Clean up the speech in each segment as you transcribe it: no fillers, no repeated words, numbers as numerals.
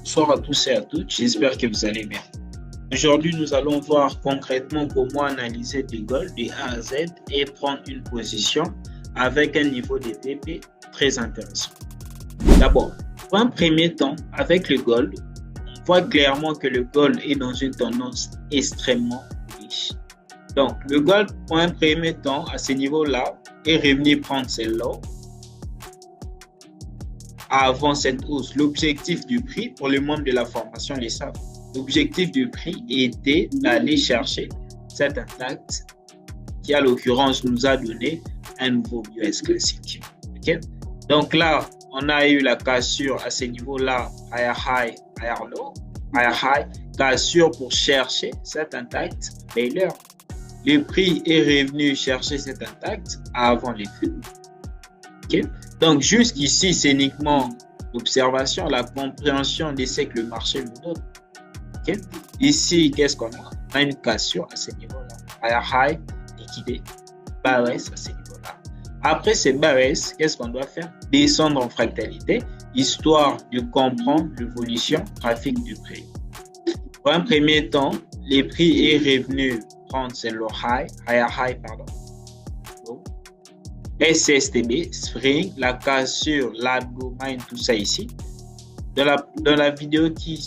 Bonsoir à tous et à toutes, j'espère que vous allez bien. Aujourd'hui, nous allons voir concrètement comment analyser des goals de A à Z et prendre une position avec un niveau de TP très intéressant. D'abord, pour un premier temps, avec le gold, on voit clairement que le gold est dans une tendance extrêmement riche. Donc, le gold, pour un premier temps, à ce niveau-là, est revenu prendre ses lots avant cette hausse. L'objectif du prix, pour les membres de la formation le savent, l'objectif du prix était d'aller chercher cet impact qui, à l'occurrence, nous a donné un nouveau BOS classique. Okay? Donc là, on a eu la cassure à ce niveau-là, higher high, higher low, higher high, cassure pour chercher cet intact Taylor. Le prix est revenu chercher cet intact avant les flux. Okay? Donc jusqu'ici, c'est uniquement l'observation, la compréhension de ce que le marché nous donne. Okay? Ici, qu'est-ce qu'on a? On a une cassure à ce niveau-là. Higher high, liquidé, barres à ce niveau-là. Après ces barres, qu'est-ce qu'on doit faire? Descendre en fractalité, histoire de comprendre l'évolution graphique du prix. Pour un premier temps, les prix est revenu prendre ce low high, higher high, pardon. SSTB, Spring, la cassure, l'abdomen, tout ça ici. Dans la vidéo qui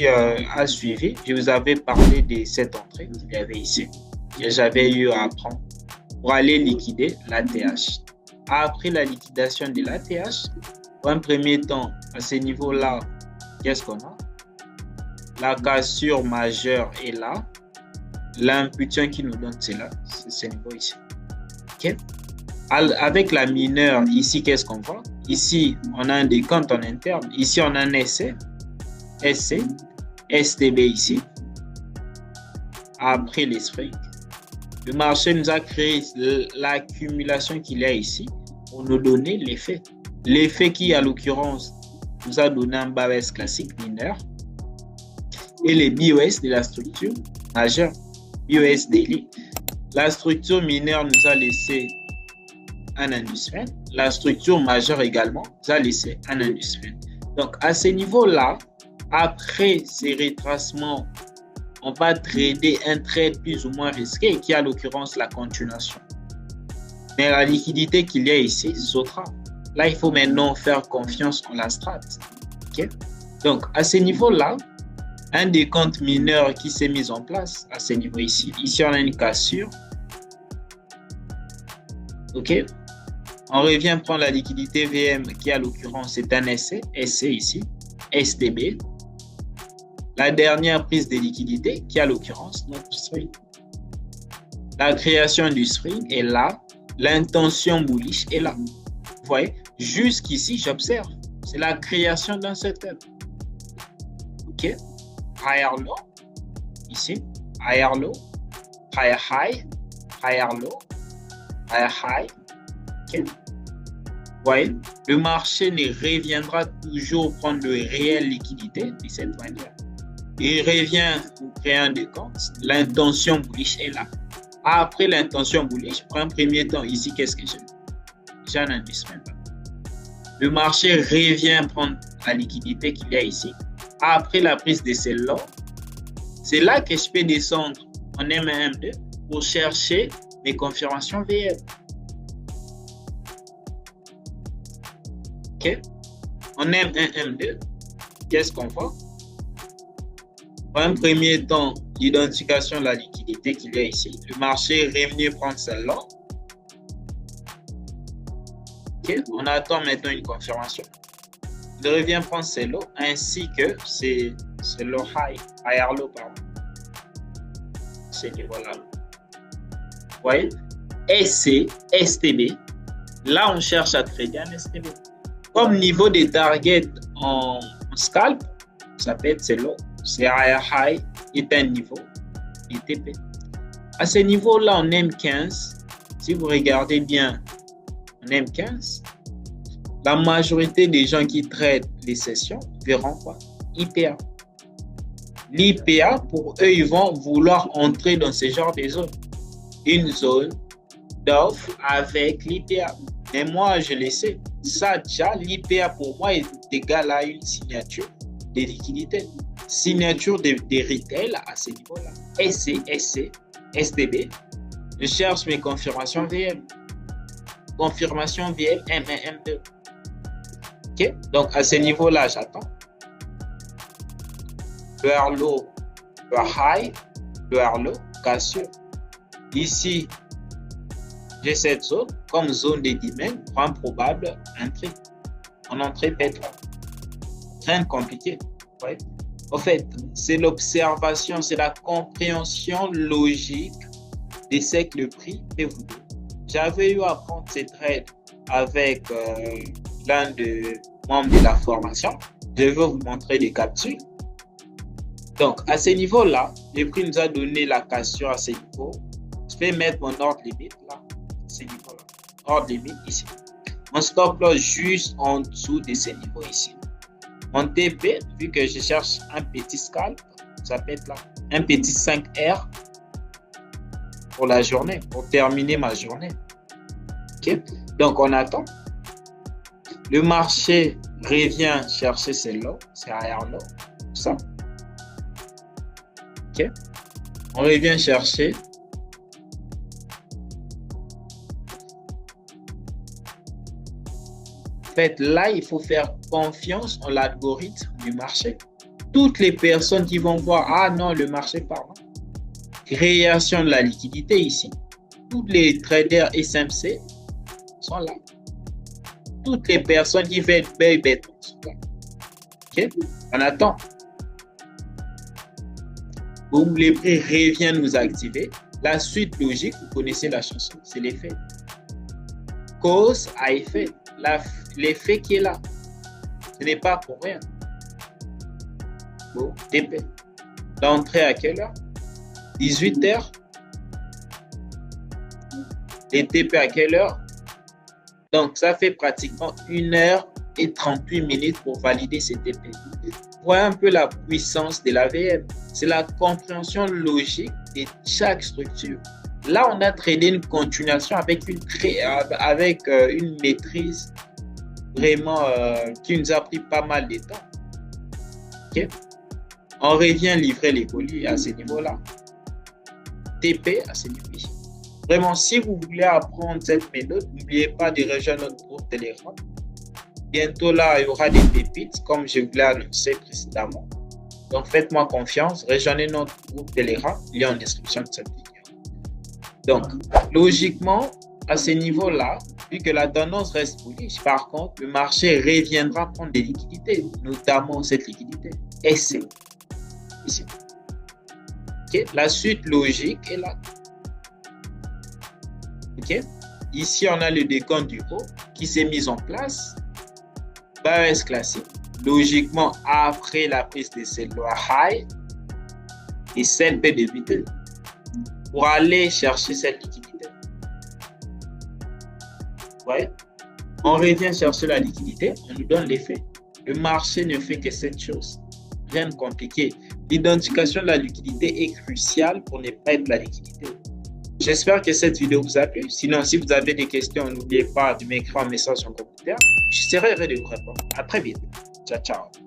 a suivi, je vous avais parlé de cette entrée qu'il y avait ici, que j'avais eu à prendre pour aller liquider l'ATH. Après la liquidation de l'ATH, pour un premier temps, à ce niveau-là, qu'est-ce qu'on a? La cassure majeure est là. L'impulsion qui nous donne, c'est là, c'est ce niveau ici. OK? Avec la mineure, ici, qu'est-ce qu'on voit? Ici, on a un décompte en interne. Ici, on a un SC, STB ici. Après les springs, le marché nous a créé l'accumulation qu'il y a ici pour nous donner l'effet. L'effet qui, à l'occurrence, nous a donné un BOS classique mineur et les BOS de la structure majeure, BOS daily. La structure mineure nous a laissé un industriel. La structure majeure également nous a laissé un industriel. Donc, à ce niveau-là, après ces retracements, on va trader un trade plus ou moins risqué qui est à l'occurrence la continuation. Mais la liquidité qu'il y a ici sautera. Là, il faut maintenant faire confiance en la strat. Okay? Donc, à ce niveau-là, un décompte mineur qui s'est mis en place à ce niveau ici. Ici, on a une cassure. OK? On revient prendre la liquidité VM qui, à l'occurrence, est un SC ici, STB. La dernière prise de liquidité qui, à l'occurrence, notre spring. La création du spring est là. L'intention bullish est là. Vous voyez, jusqu'ici, j'observe. C'est la création d'un setup. OK? Higher low, ici. Higher low, higher high, higher low, higher high. OK? Vous voyez, le marché ne reviendra toujours prendre de réelle liquidité de cette manière. Il revient pour créer un décompte. L'intention bullish est là. Après l'intention bullish, pour un premier temps, ici, qu'est-ce que j'ai? J'ai un indice maintenant. Le marché revient prendre la liquidité qu'il y a ici. Après la prise de celle-là, c'est là que je peux descendre en M1, M2 pour chercher mes confirmations VM. OK? En M1, M2, qu'est-ce qu'on voit? Pour un premier temps, l'identification de la liquidité qu'il y a ici. Le marché est revenu prendre celle-là. OK? On attend maintenant une confirmation. Il revient prendre celle-là ainsi que c'est le higher low, pardon. C'est niveau-là. Vous voyez? SC, STB. Là, on cherche à trader un STB. Comme niveau des targets en scalp, ça peut être celle-là. C'est higher high est un niveau ITP. À ce niveau-là, en M15, si vous regardez bien en M15, la majorité des gens qui traitent les sessions verront quoi? IPA. L'IPA, pour eux, ils vont vouloir entrer dans ce genre de zone. Une zone d'offre avec l'IPA. Mais moi, je le sais. Ça, déjà, l'IPA pour moi est égal à une signature des liquidités. Signature des retail à ce niveau-là. SC, SC, STB. Je cherche mes confirmations VM. Confirmation VM M1, M2. OK? Donc, à ce niveau-là, j'attends. Beurre low, beurre high, beurre low, cassure. Ici, j'ai cette zone comme zone de dimen, point probable, entrée. En entrée P3. Rien de compliqué. Ouais. En fait, c'est l'observation, c'est la compréhension logique de ce que le prix peut vous donner. J'avais eu à prendre cette trade avec l'un des membres de la formation. Je vais vous montrer des capsules. Donc, à ce niveau-là, le prix nous a donné la cassure à ce niveau. Je vais mettre mon ordre limite là, à ce niveau-là. Ordre limite ici. Mon stop loss juste en dessous de ce niveau ici. Mon TP, vu que je cherche un petit scalp, ça peut être là, un petit 5R pour la journée, pour terminer ma journée. OK? Donc, on attend. Le marché revient chercher ces lots, c'est arrière low, ça. OK? On revient chercher. En fait, là, il faut faire confiance en l'algorithme du marché. Toutes les personnes qui vont voir, ah non, le marché part. Création de la liquidité ici. Tous les traders SMC sont là. Toutes les personnes qui veulent payer sont là. OK? On attend. Boum, les prix reviennent nous activer. La suite logique, vous connaissez la chanson, c'est l'effet. Cause à effet. L'effet qui est là. Ce n'est pas pour rien. Bon, TP. L'entrée à quelle heure? 18h. Les TP à quelle heure? Donc, ça fait pratiquement 1h38 pour valider ces TP. Voyez un peu la puissance de la VM. C'est la compréhension logique de chaque structure. Là, on a tradé une continuation avec une maîtrise vraiment qui nous a pris pas mal de temps. Okay? On revient livrer les colis à ce niveau-là. TP à ce niveau-là. Vraiment, si vous voulez apprendre cette méthode, n'oubliez pas de rejoindre notre groupe Telegram. Bientôt là, il y aura des pépites comme je vous l'ai annoncé précédemment. Donc, faites-moi confiance. Rejoignez notre groupe Telegram. Il est en description de cette vidéo. Donc, logiquement, à ce niveau-là, vu que la tendance reste bullish, par contre, le marché reviendra prendre des liquidités, notamment cette liquidité SC. Ici. Okay. La suite logique est là. Okay. Ici, on a le décompte du haut qui s'est mis en place. Base classique. Logiquement, après la prise de cette loi high et celle peut débuter pour aller chercher cette liquidité. Ouais. On revient chercher la liquidité, on nous donne l'effet. Le marché ne fait que cette chose. Rien de compliqué. L'identification de la liquidité est cruciale pour ne pas être la liquidité. J'espère que cette vidéo vous a plu. Sinon, si vous avez des questions, n'oubliez pas de m'écrire un message en commentaire. Je serai heureux de vous répondre. À très vite. Ciao, ciao.